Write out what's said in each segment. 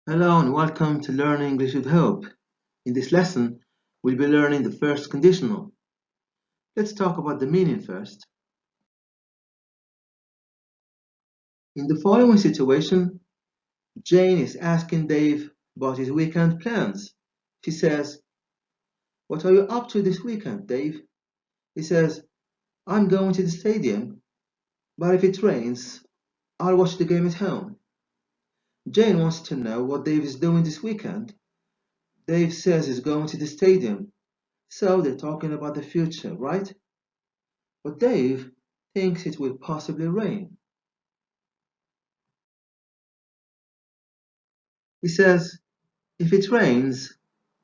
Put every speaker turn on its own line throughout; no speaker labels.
Hello and welcome to Learn English with Hope. In this lesson, we'll be learning the first conditional. Let's talk about the meaning first. In the following situation, Jane is asking Dave about his weekend plans. She says, "What are you up to this weekend, Dave?" He says, "I'm going to the stadium, but if it rains, I'll watch the game at home." Jane wants to know what Dave is doing this weekend. Dave says he's going to the stadium, so they're talking about the future, right? But Dave thinks it will possibly rain. He says, "If it rains,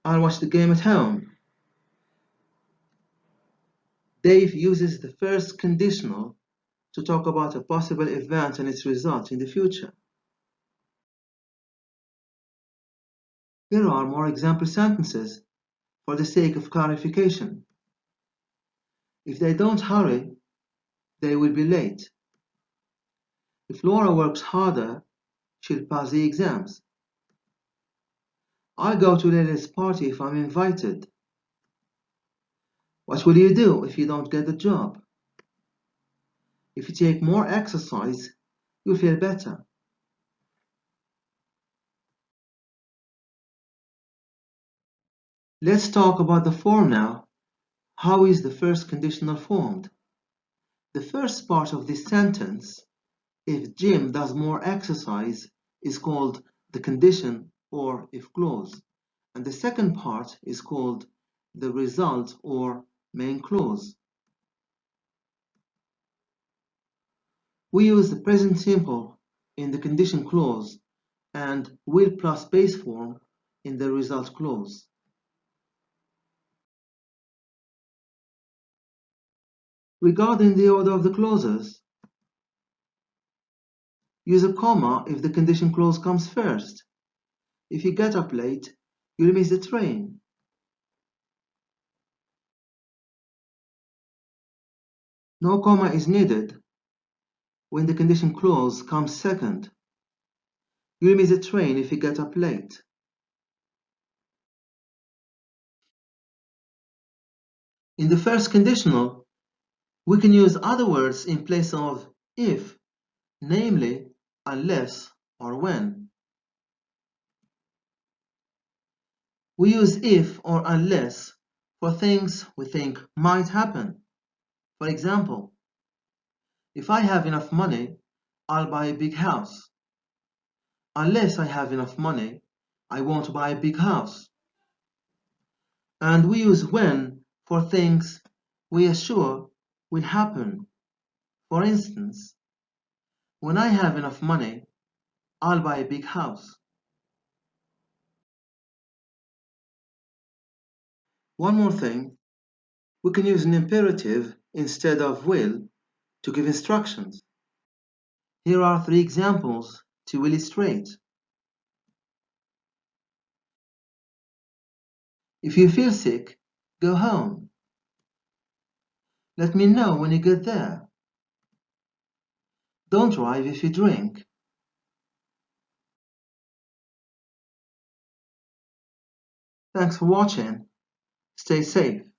I'll watch the game at home." Dave uses the first conditional to talk about a possible event and its result in the future. Here are more example sentences for the sake of clarification. If they don't hurry, they will be late. If Laura works harder, she'll pass the exams. I'll go to Lily's party if I'm invited. What will you do if you don't get the job? If you take more exercise, you'll feel better. Let's talk about the form now. How is the first conditional formed? The first part of this sentence, "if Jim does more exercise," is called the condition or if clause, and the second part is called the result or main clause. We use the present simple in the condition clause and will plus base form in the result clause. Regarding the order of the clauses, use a comma if the condition clause comes first. If you get up late, you'll miss the train. No comma is needed when the condition clause comes second. You'll miss the train if you get up late. In the first conditional, we can use other words in place of if, namely unless or when. We use if or unless for things we think might happen. For example, if I have enough money, I'll buy a big house. Unless I have enough money, I won't buy a big house. And we use when for things we are sure will happen. For instance, when I have enough money, I'll buy a big house. One more thing, we can use an imperative instead of will to give instructions. Here are 3 examples to illustrate. If you feel sick, go home. Let me know when you get there. Don't drive if you drink. Thanks for watching. Stay safe.